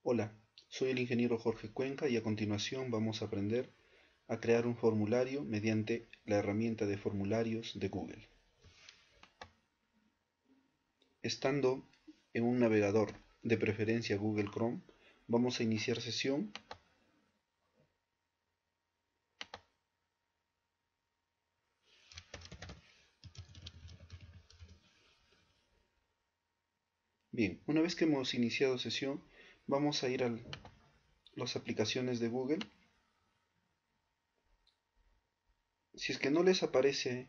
Hola, soy el ingeniero Jorge Cuenca y a continuación vamos a aprender a crear un formulario mediante la herramienta de formularios de Google. Estando en un navegador, de preferencia Google Chrome, vamos a iniciar sesión. Bien, una vez que hemos iniciado sesión, vamos a ir a las aplicaciones de Google. Si es que no les aparece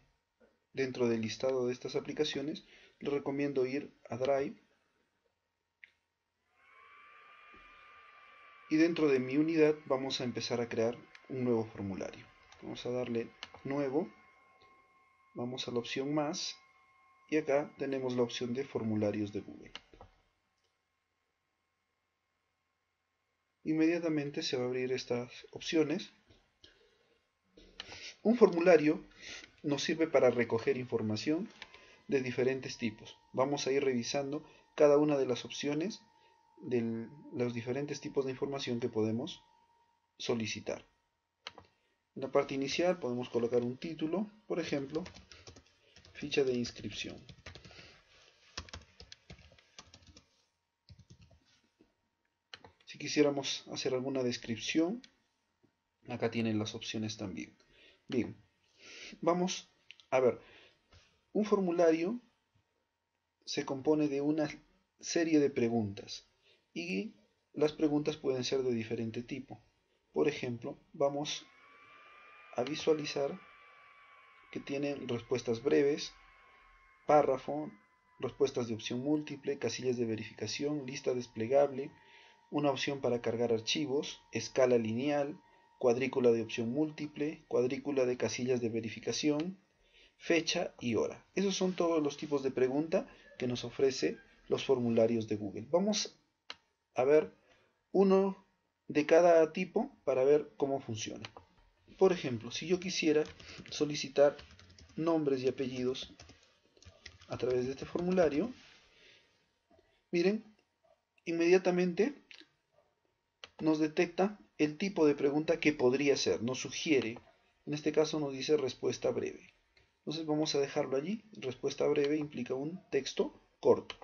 dentro del listado de estas aplicaciones, les recomiendo ir a Drive y dentro de mi unidad vamos a empezar a crear un nuevo formulario. Vamos a darle nuevo, vamos a la opción más y acá tenemos la opción de formularios de Google. Inmediatamente se va a abrir estas opciones. Un formulario nos sirve para recoger información de diferentes tipos. Vamos a ir revisando cada una de las opciones de los diferentes tipos de información que podemos solicitar. En la parte inicial podemos colocar un título, por ejemplo, ficha de inscripción. Si quisiéramos hacer alguna descripción, acá tienen las opciones también. Bien, vamos a ver. Un formulario se compone de una serie de preguntas y las preguntas pueden ser de diferente tipo. Por ejemplo, vamos a visualizar que tienen respuestas breves, párrafo, respuestas de opción múltiple, casillas de verificación, lista desplegable, una opción para cargar archivos, escala lineal, cuadrícula de opción múltiple, cuadrícula de casillas de verificación, fecha y hora. Esos son todos los tipos de pregunta que nos ofrece los formularios de Google. Vamos a ver uno de cada tipo para ver cómo funciona. Por ejemplo, si yo quisiera solicitar nombres y apellidos a través de este formulario, miren, inmediatamente nos detecta el tipo de pregunta que podría ser, nos sugiere, en este caso nos dice respuesta breve. Entonces vamos a dejarlo allí, respuesta breve implica un texto corto.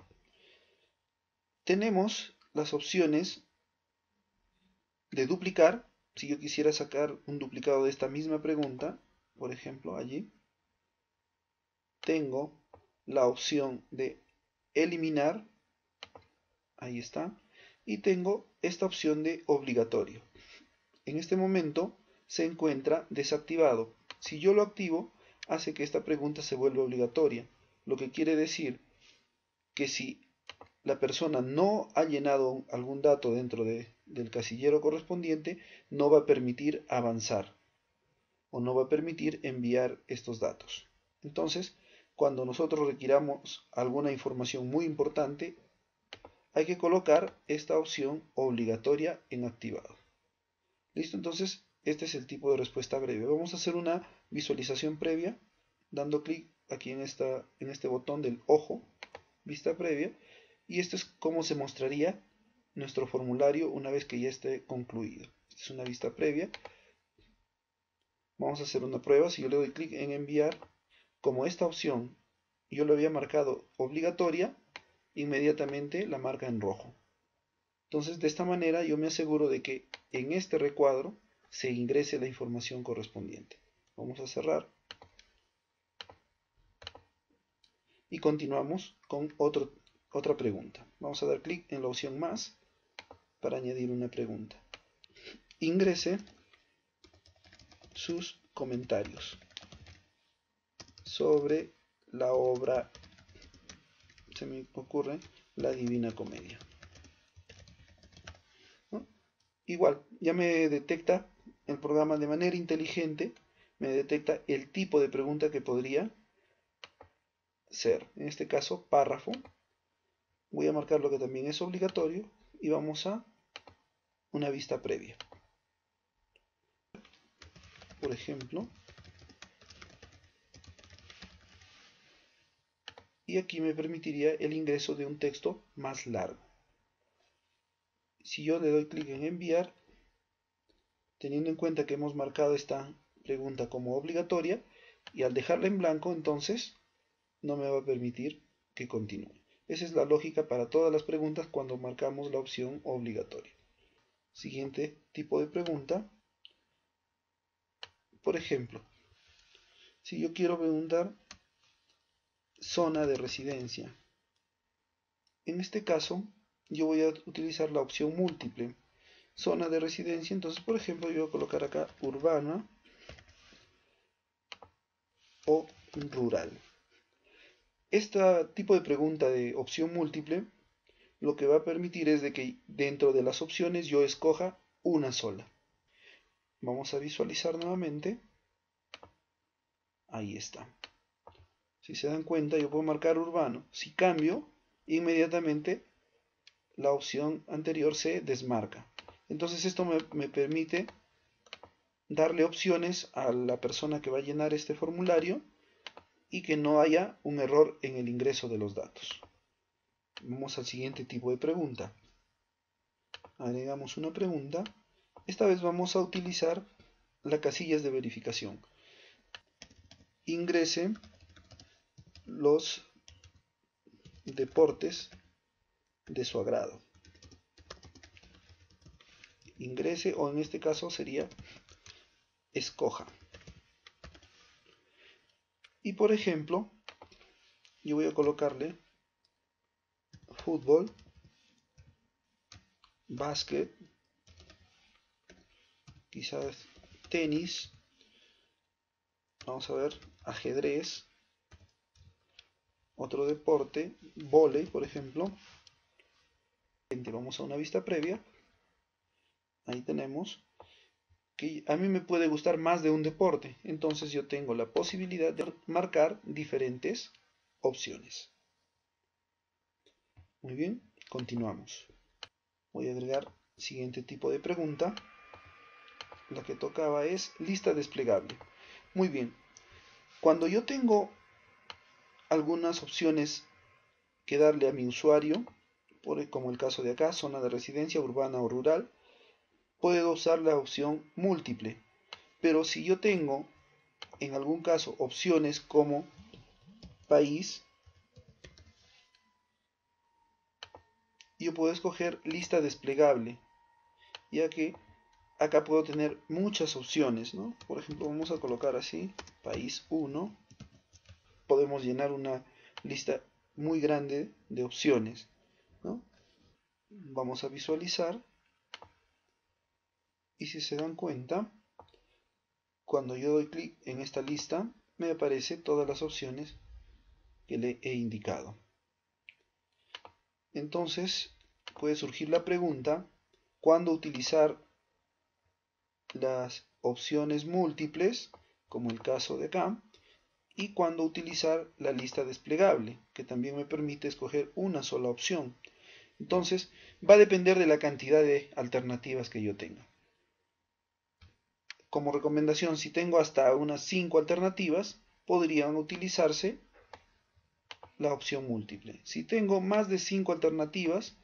Tenemos las opciones de duplicar, si yo quisiera sacar un duplicado de esta misma pregunta, por ejemplo allí, tengo la opción de eliminar, ahí está, y tengo esta opción de obligatorio. En este momento se encuentra desactivado. Si yo lo activo, hace que esta pregunta se vuelva obligatoria, lo que quiere decir que si la persona no ha llenado algún dato dentro del casillero correspondiente, no va a permitir avanzar o no va a permitir enviar estos datos. Entonces, cuando nosotros requiramos alguna información muy importante, hay que colocar esta opción obligatoria en activado. ¿Listo? Entonces, este es el tipo de respuesta breve. Vamos a hacer una visualización previa, dando clic aquí en este botón del ojo, vista previa, y esto es cómo se mostraría nuestro formulario una vez que ya esté concluido. Esta es una vista previa. Vamos a hacer una prueba. Si yo le doy clic en enviar, como esta opción yo lo había marcado obligatoria, inmediatamente la marca en rojo. Entonces, de esta manera yo me aseguro de que en este recuadro se ingrese la información correspondiente. Vamos a cerrar y continuamos con otra pregunta. Vamos a dar clic en la opción más para añadir una pregunta. Ingrese sus comentarios sobre la obra, se me ocurre, La Divina Comedia. ¿No? Igual, ya me detecta el programa de manera inteligente, me detecta el tipo de pregunta que podría ser. En este caso, párrafo. Voy a marcar lo que también es obligatorio y vamos a una vista previa. Por ejemplo, y aquí me permitiría el ingreso de un texto más largo. si yo le doy clic en enviar, teniendo en cuenta que hemos marcado esta pregunta como obligatoria, y al dejarla en blanco, entonces no me va a permitir que continúe. Esa es la lógica para todas las preguntas cuando marcamos la opción obligatoria. Siguiente tipo de pregunta. Por ejemplo, si yo quiero preguntar zona de residencia, en este caso yo voy a utilizar la opción múltiple. Zona de residencia, entonces por ejemplo yo voy a colocar acá urbana o rural. Este tipo de pregunta de opción múltiple lo que va a permitir es de que dentro de las opciones yo escoja una sola. Vamos a visualizar nuevamente. Ahí está. Si se dan cuenta, yo puedo marcar urbano. Si cambio, inmediatamente la opción anterior se desmarca. Entonces esto me permite darle opciones a la persona que va a llenar este formulario y que no haya un error en el ingreso de los datos. Vamos al siguiente tipo de pregunta. Agregamos una pregunta. Esta vez vamos a utilizar las casillas de verificación. Ingrese los deportes de su agrado. Ingrese, o en este caso sería escoja. Y por ejemplo, yo voy a colocarle fútbol, básquet, quizás tenis, vamos a ver, ajedrez, otro deporte, vóley, por ejemplo. Vamos a una vista previa. Ahí tenemos que a mí me puede gustar más de un deporte, entonces yo tengo la posibilidad de marcar diferentes opciones. Muy bien, continuamos. Voy a agregar siguiente tipo de pregunta. La que tocaba es lista desplegable. Muy bien, cuando yo tengo algunas opciones que darle a mi usuario, como el caso de acá, zona de residencia urbana o rural, puedo usar la opción múltiple. Pero si yo tengo en algún caso opciones como país, yo puedo escoger lista desplegable, ya que acá puedo tener muchas opciones, ¿no? Por ejemplo, vamos a colocar así, país 1. Podemos llenar una lista muy grande de opciones, ¿no? Vamos a visualizar y si se dan cuenta, cuando yo doy clic en esta lista, me aparecen todas las opciones que le he indicado. Entonces, puede surgir la pregunta, ¿cuándo utilizar las opciones múltiples, como el caso de acá, y cuándo utilizar la lista desplegable, que también me permite escoger una sola opción? Entonces, va a depender de la cantidad de alternativas que yo tenga. Como recomendación, si tengo hasta unas 5 alternativas, podrían utilizarse la opción múltiple. Si tengo más de 5 alternativas,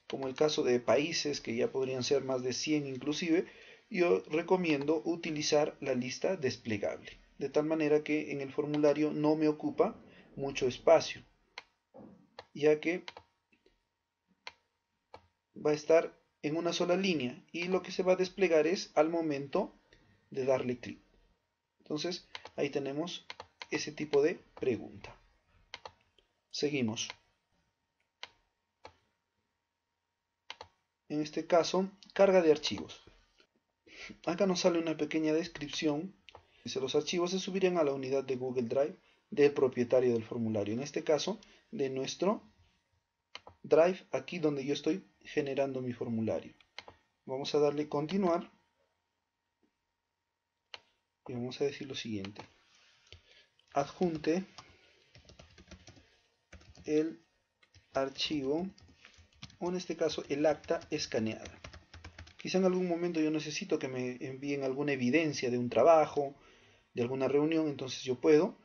como el caso de países que ya podrían ser más de 100 inclusive, yo recomiendo utilizar la lista desplegable, de tal manera que en el formulario no me ocupa mucho espacio, ya que va a estar en una sola línea y lo que se va a desplegar es al momento de darle clic. Entonces ahí tenemos ese tipo de pregunta. Seguimos. En este caso, carga de archivos. Acá nos sale una pequeña descripción. Dice, los archivos se subirían a la unidad de Google Drive del propietario del formulario. En este caso, de nuestro Drive, aquí donde yo estoy generando mi formulario. Vamos a darle continuar. Y vamos a decir lo siguiente. Adjunte el archivo, o en este caso el acta escaneada. Quizá en algún momento yo necesito que me envíen alguna evidencia de un trabajo, de alguna reunión, entonces yo puedo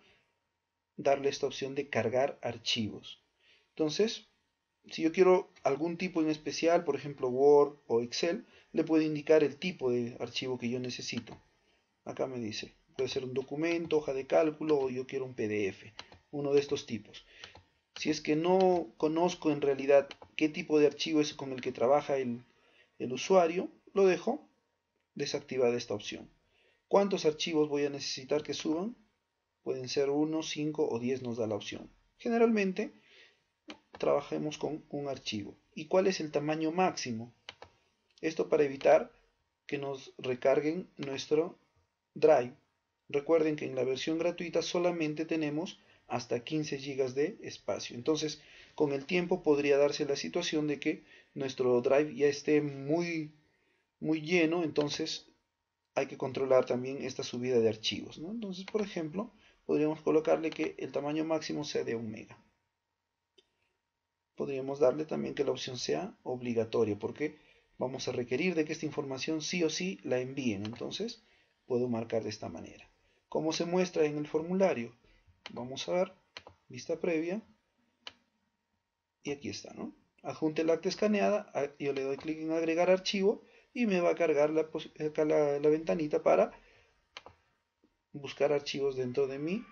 darle esta opción de cargar archivos. Entonces, Si yo quiero algún tipo en especial, por ejemplo Word o Excel, le puedo indicar el tipo de archivo que yo necesito. Acá me dice, puede ser un documento, hoja de cálculo o yo quiero un PDF, uno de estos tipos. Si es que no conozco en realidad qué tipo de archivo es con el que trabaja el usuario, lo dejo desactivada esta opción. ¿Cuántos archivos voy a necesitar que suban? Pueden ser 1, 5 o 10 nos da la opción. Generalmente trabajemos con un archivo. ¿Y cuál es el tamaño máximo? Esto para evitar que nos recarguen nuestro Drive. Recuerden que en la versión gratuita solamente tenemos hasta 15 GB de espacio. Entonces, con el tiempo podría darse la situación de que nuestro Drive ya esté muy lleno, entonces hay que controlar también esta subida de archivos, ¿no? Entonces, por ejemplo, podríamos colocarle que el tamaño máximo sea de 1 MB. Podríamos darle también que la opción sea obligatoria, porque vamos a requerir de que esta información sí o sí la envíen. Entonces, puedo marcar de esta manera. ¿Cómo se muestra en el formulario? Vamos a ver, vista previa, y aquí está, ¿no? Adjunte el acta escaneada, yo le doy clic en agregar archivo y me va a cargar acá la ventanita para buscar archivos dentro de mi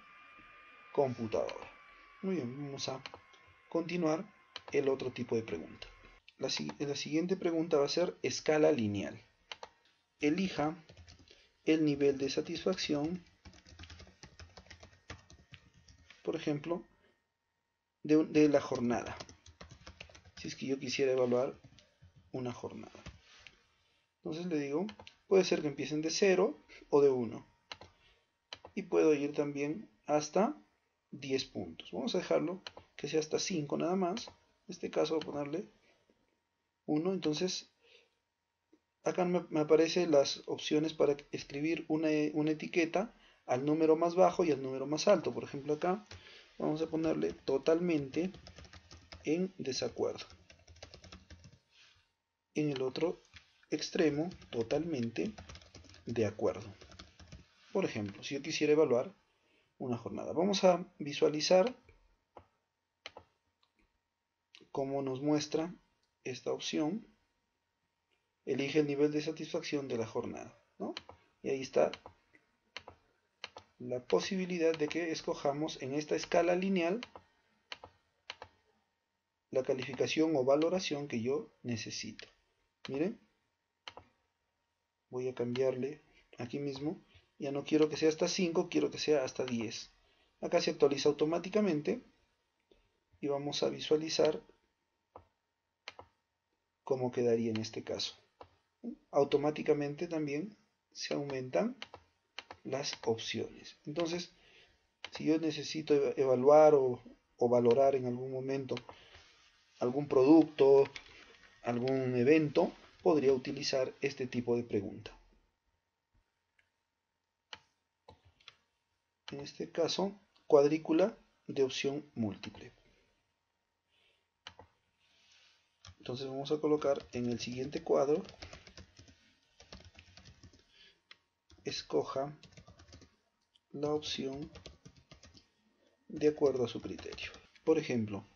computadora. Muy bien, vamos a continuar el otro tipo de pregunta. La siguiente pregunta va a ser escala lineal. Elija el nivel de satisfacción, por ejemplo, de la jornada. Si es que yo quisiera evaluar una jornada. Entonces le digo, puede ser que empiecen de 0 o de 1. Y puedo ir también hasta 10 puntos. Vamos a dejarlo que sea hasta 5 nada más. En este caso voy a ponerle 1. Entonces acá me aparecen las opciones para escribir una etiqueta al número más bajo y al número más alto. Por ejemplo acá vamos a ponerle totalmente en desacuerdo. En el otro extremo, totalmente de acuerdo. Por ejemplo, si yo quisiera evaluar una jornada, vamos a visualizar cómo nos muestra esta opción. Elige el nivel de satisfacción de la jornada, ¿no? Y ahí está la posibilidad de que escojamos en esta escala lineal la calificación o valoración que yo necesito. Miren, voy a cambiarle aquí mismo. Ya no quiero que sea hasta 5, quiero que sea hasta 10. Acá se actualiza automáticamente y vamos a visualizar cómo quedaría en este caso. Automáticamente también se aumentan las opciones. Entonces, si yo necesito evaluar o valorar en algún momento algún producto, algún evento, podría utilizar este tipo de pregunta. En este caso, cuadrícula de opción múltiple. Entonces vamos a colocar en el siguiente cuadro, escoja la opción de acuerdo a su criterio. Por ejemplo,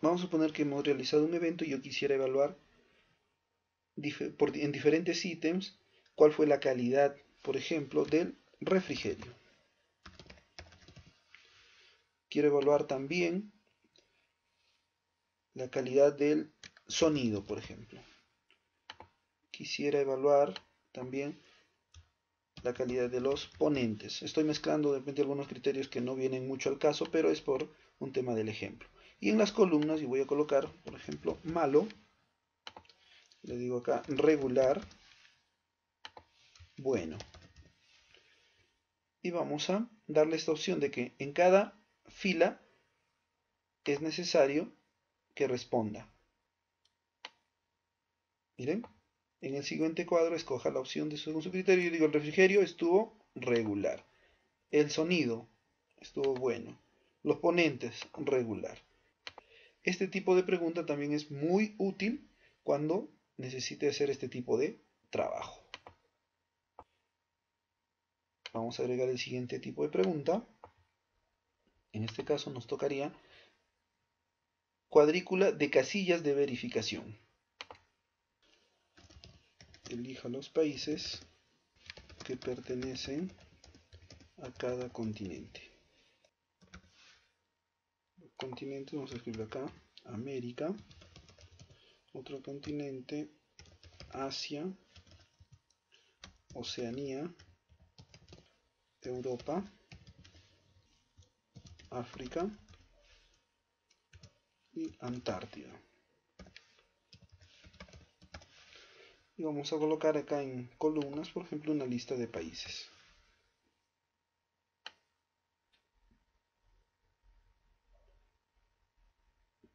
vamos a suponer que hemos realizado un evento y yo quisiera evaluar en diferentes ítems cuál fue la calidad, por ejemplo, del refrigerio. Quiero evaluar también la calidad del sonido, por ejemplo. Quisiera evaluar también la calidad de los ponentes. Estoy mezclando de repente algunos criterios que no vienen mucho al caso, pero es por un tema del ejemplo. Y en las columnas yo voy a colocar, por ejemplo, malo. Le digo acá regular, bueno. Y vamos a darle esta opción de que en cada fila es necesario que responda. Miren, en el siguiente cuadro escoja la opción de según su criterio. Yo digo el refrigerio estuvo regular. El sonido estuvo bueno. Los ponentes regular. Este tipo de pregunta también es muy útil cuando necesite hacer este tipo de trabajo. Vamos a agregar el siguiente tipo de pregunta. En este caso nos tocaría cuadrícula de casillas de verificación. Elija los países que pertenecen a cada continente. Continente, vamos a escribir acá, América, otro continente, Asia, Oceanía, Europa, África y Antártida. Y vamos a colocar acá en columnas, por ejemplo, una lista de países.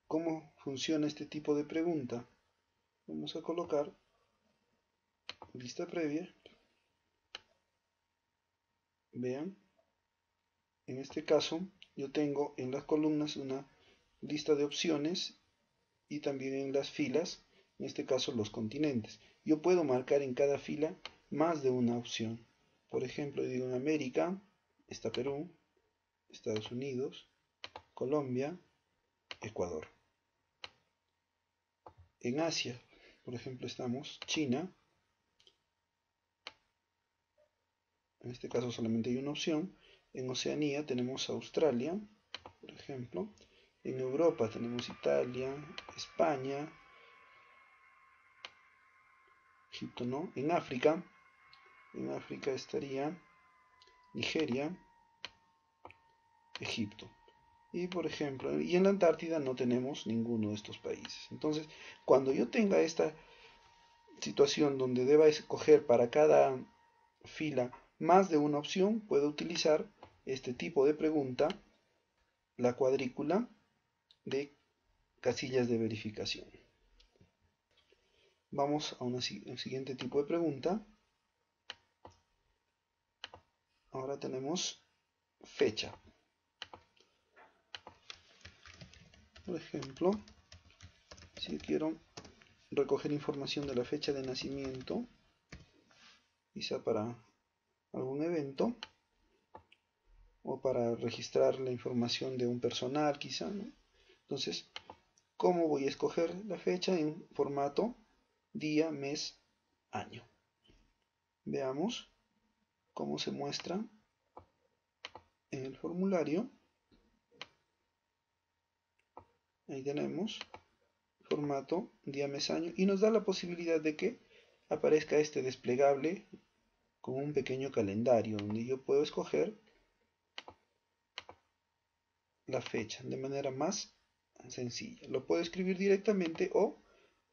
¿Cómo funciona este tipo de pregunta? Vamos a colocar lista previa. Vean, en este caso yo tengo en las columnas una lista de opciones y también en las filas, en este caso los continentes. Yo puedo marcar en cada fila más de una opción. Por ejemplo, digo en América está Perú, Estados Unidos, Colombia, Ecuador. En Asia, por ejemplo, estamos China. En este caso solamente hay una opción. En Oceanía tenemos Australia, por ejemplo. En Europa tenemos Italia, España, Egipto no. En África estaría Nigeria, Egipto. Y por ejemplo, y en la Antártida no tenemos ninguno de estos países. Entonces, cuando yo tenga esta situación donde deba escoger para cada fila más de una opción, puedo utilizar este tipo de pregunta, la cuadrícula de casillas de verificación. Vamos a un siguiente tipo de pregunta. Ahora tenemos fecha. Por ejemplo, si yo quiero recoger información de la fecha de nacimiento, quizá para algún evento, o para registrar la información de un personal, quizá, ¿no? Entonces, ¿cómo voy a escoger la fecha? En formato día, mes, año. Veamos cómo se muestra en el formulario. Ahí tenemos formato día, mes, año y nos da la posibilidad de que aparezca este desplegable con un pequeño calendario donde yo puedo escoger la fecha de manera más sencilla. Lo puedo escribir directamente o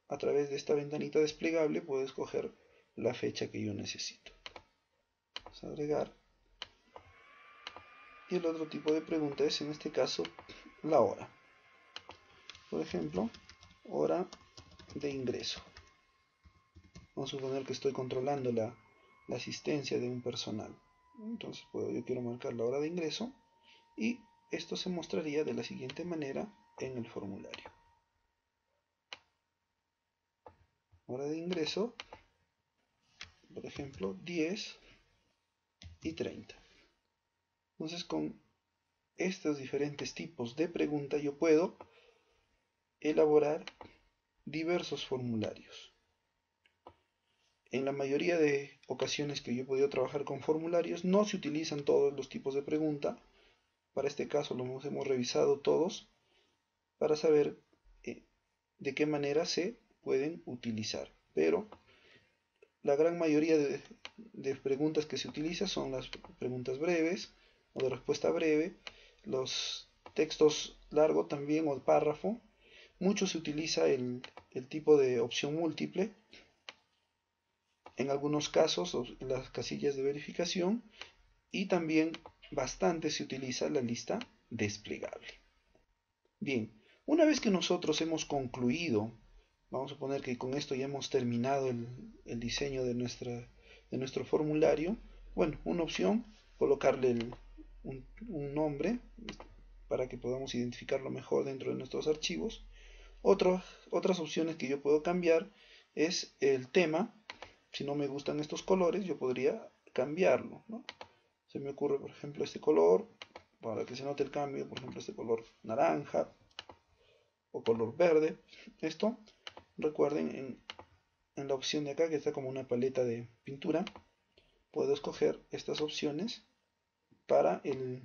a través de esta ventanita desplegable puedo escoger la fecha que yo necesito. Vamos a agregar. Y el otro tipo de pregunta es en este caso la hora. Por ejemplo, hora de ingreso. Vamos a suponer que estoy controlando la asistencia de un personal. Entonces yo quiero marcar la hora de ingreso y esto se mostraría de la siguiente manera en el formulario. Hora de ingreso, por ejemplo, 10 y 30. Entonces con estos diferentes tipos de preguntas yo puedo elaborar diversos formularios. En la mayoría de ocasiones que yo he podido trabajar con formularios no se utilizan todos los tipos de pregunta. Para este caso los hemos revisado todos para saber de qué manera se pueden utilizar. Pero la gran mayoría de preguntas que se utilizan son las preguntas breves o de respuesta breve, los textos largos también o el párrafo. Mucho se utiliza el tipo de opción múltiple. En algunos casos las casillas de verificación y también bastante se utiliza la lista desplegable. Bien, una vez que nosotros hemos concluido, vamos a poner que con esto ya hemos terminado el diseño de nuestro formulario. Bueno, una opción, colocarle un nombre para que podamos identificarlo mejor dentro de nuestros archivos. Otras opciones que yo puedo cambiar es el tema. Si no me gustan estos colores, yo podría cambiarlo, ¿no? Se me ocurre, por ejemplo, este color, para que se note el cambio, por ejemplo, este color naranja, o color verde. Esto, recuerden, en la opción de acá que está como una paleta de pintura, puedo escoger estas opciones para el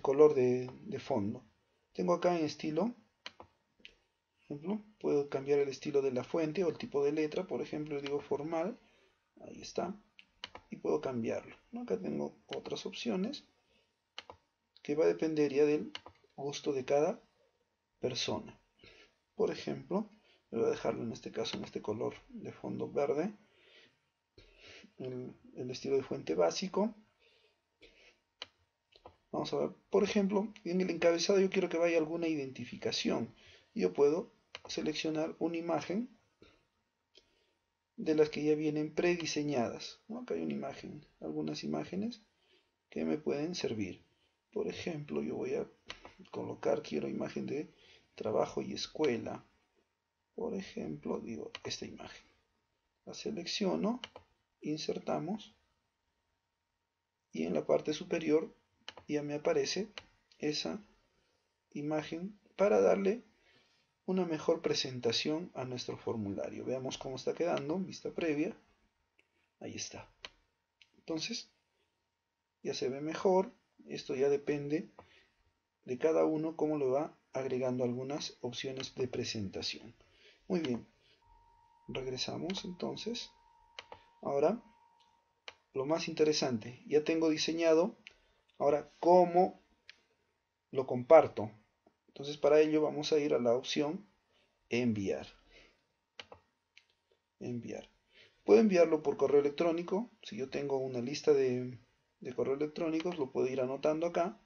color de fondo. Tengo acá en estilo, por ejemplo, puedo cambiar el estilo de la fuente o el tipo de letra. Por ejemplo, le digo formal, ahí está, y puedo cambiarlo, ¿no? Acá tengo otras opciones que va a depender ya del gusto de cada persona. Por ejemplo, voy a dejarlo en este caso en este color de fondo verde, el estilo de fuente básico. Vamos a ver, por ejemplo, en el encabezado yo quiero que vaya alguna identificación. Yo puedo seleccionar una imagen de las que ya vienen prediseñadas, ¿no? Acá hay una imagen, algunas imágenes que me pueden servir. Por ejemplo, yo voy a colocar, quiero imagen de trabajo y escuela. Por ejemplo, digo esta imagen. La selecciono, insertamos y en la parte superior ya me aparece esa imagen para darle una mejor presentación a nuestro formulario. Veamos cómo está quedando, vista previa. Ahí está. Entonces, ya se ve mejor. Esto ya depende de cada uno cómo lo va agregando algunas opciones de presentación. Muy bien. Regresamos entonces. Ahora, lo más interesante. Ya tengo diseñado. Ahora, ¿cómo lo comparto? Entonces, para ello vamos a ir a la opción enviar. Enviar. Puedo enviarlo por correo electrónico. Si yo tengo una lista de correos electrónicos, lo puedo ir anotando acá.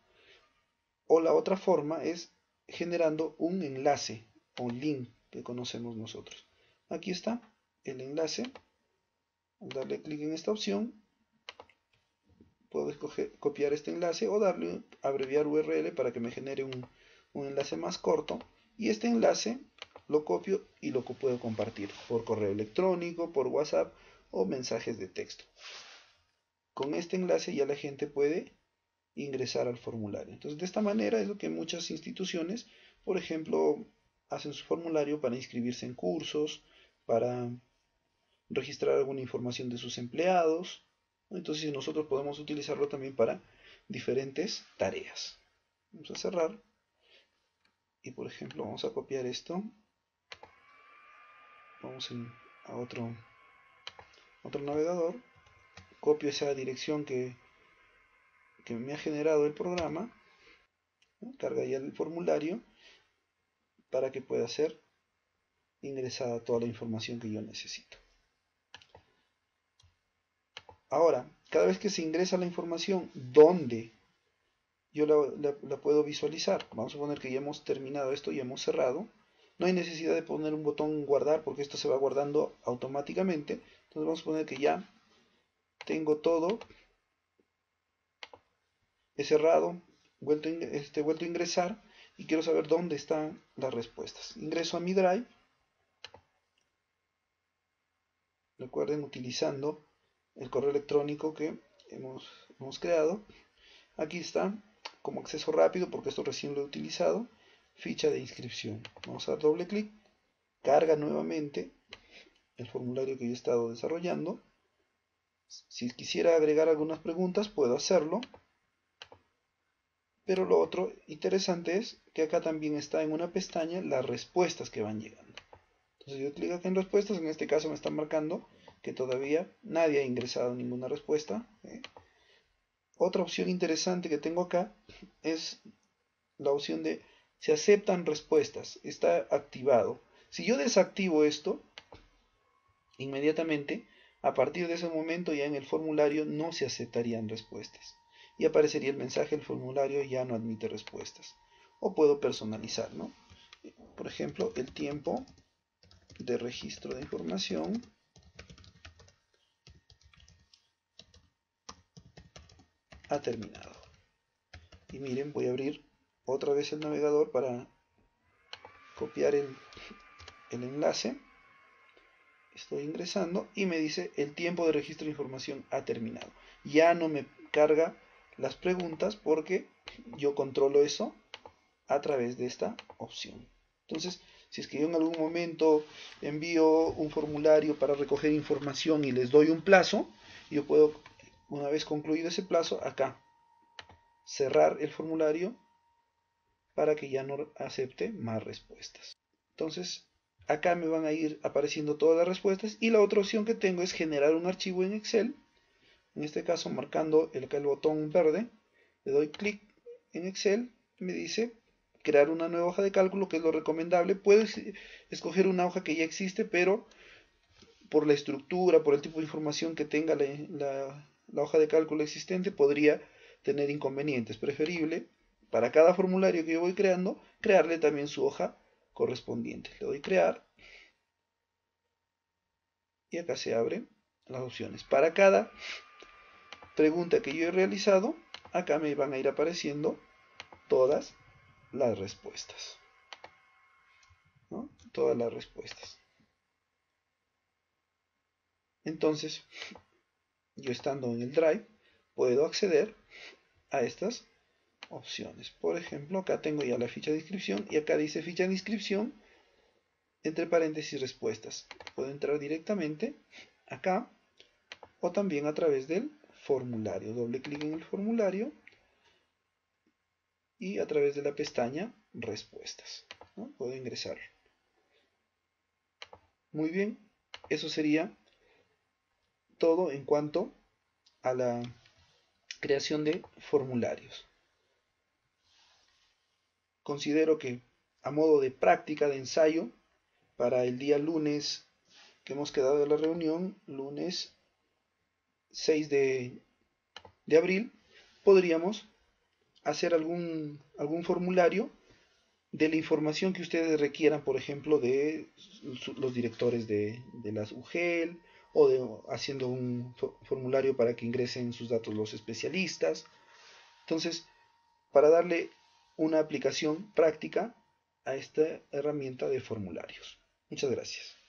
O la otra forma es generando un enlace o link que conocemos nosotros. Aquí está el enlace. Al darle clic en esta opción, puedo escoger copiar este enlace o darle abreviar URL para que me genere un enlace más corto. Y este enlace lo copio y lo puedo compartir por correo electrónico, por WhatsApp o mensajes de texto. Con este enlace ya la gente puede ingresar al formulario. Entonces, de esta manera es lo que muchas instituciones, por ejemplo, hacen su formulario para inscribirse en cursos, para registrar alguna información de sus empleados. Entonces, nosotros podemos utilizarlo también para diferentes tareas. Vamos a cerrar y, por ejemplo, vamos a copiar esto. Vamos a otro navegador. Copio esa dirección que me ha generado el programa. Carga ya el formulario para que pueda ser ingresada toda la información que yo necesito. Ahora, cada vez que se ingresa la información, ¿dónde yo la puedo visualizar? Vamos a poner que ya hemos terminado esto, ya hemos cerrado. No hay necesidad de poner un botón guardar porque esto se va guardando automáticamente. Entonces vamos a poner que ya tengo todo. He cerrado, vuelto a ingresar y quiero saber dónde están las respuestas. Ingreso a mi Drive. Recuerden, utilizando el correo electrónico que hemos creado. Aquí está, como acceso rápido, porque esto recién lo he utilizado, ficha de inscripción. Vamos a dar doble clic, carga nuevamente el formulario que yo he estado desarrollando. Si quisiera agregar algunas preguntas, puedo hacerlo. Pero lo otro interesante es que acá también está en una pestaña las respuestas que van llegando. Entonces yo clic aquí en respuestas, en este caso me está marcando que todavía nadie ha ingresado ninguna respuesta. Otra opción interesante que tengo acá es la opción de se aceptan respuestas. Está activado. Si yo desactivo esto, inmediatamente, a partir de ese momento ya en el formulario no se aceptarían respuestas. Y aparecería el mensaje, el formulario ya no admite respuestas. O puedo personalizar, ¿no? Por ejemplo, el tiempo de registro de información ha terminado. Y miren, voy a abrir otra vez el navegador para copiar el enlace. Estoy ingresando y me dice el tiempo de registro de información ha terminado. Ya no me carga las preguntas porque yo controlo eso a través de esta opción. Entonces, si es que yo en algún momento envío un formulario para recoger información y les doy un plazo, yo puedo, una vez concluido ese plazo, acá cerrar el formulario para que ya no acepte más respuestas. Entonces, acá me van a ir apareciendo todas las respuestas y la otra opción que tengo es generar un archivo en Excel. En este caso, marcando el botón verde, le doy clic en Excel, me dice crear una nueva hoja de cálculo, que es lo recomendable. Puedes escoger una hoja que ya existe, pero por la estructura, por el tipo de información que tenga la hoja de cálculo existente, podría tener inconvenientes. Preferible, para cada formulario que yo voy creando, crearle también su hoja correspondiente. Le doy crear y acá se abren las opciones. Para cada pregunta que yo he realizado, acá me van a ir apareciendo todas las respuestas, ¿no? Todas las respuestas. Entonces, yo estando en el Drive, puedo acceder a estas opciones. Por ejemplo, acá tengo ya la ficha de inscripción y acá dice ficha de inscripción entre paréntesis respuestas. Puedo entrar directamente acá o también a través del formulario. Doble clic en el formulario y a través de la pestaña respuestas, ¿no? Puedo ingresar. Muy bien, eso sería todo en cuanto a la creación de formularios. Considero que a modo de práctica, de ensayo, para el día lunes que hemos quedado de la reunión, lunes 6 de abril, podríamos hacer algún formulario de la información que ustedes requieran, por ejemplo, de los directores de las UGEL, haciendo un formulario para que ingresen sus datos los especialistas. Entonces, para darle una aplicación práctica a esta herramienta de formularios. Muchas gracias.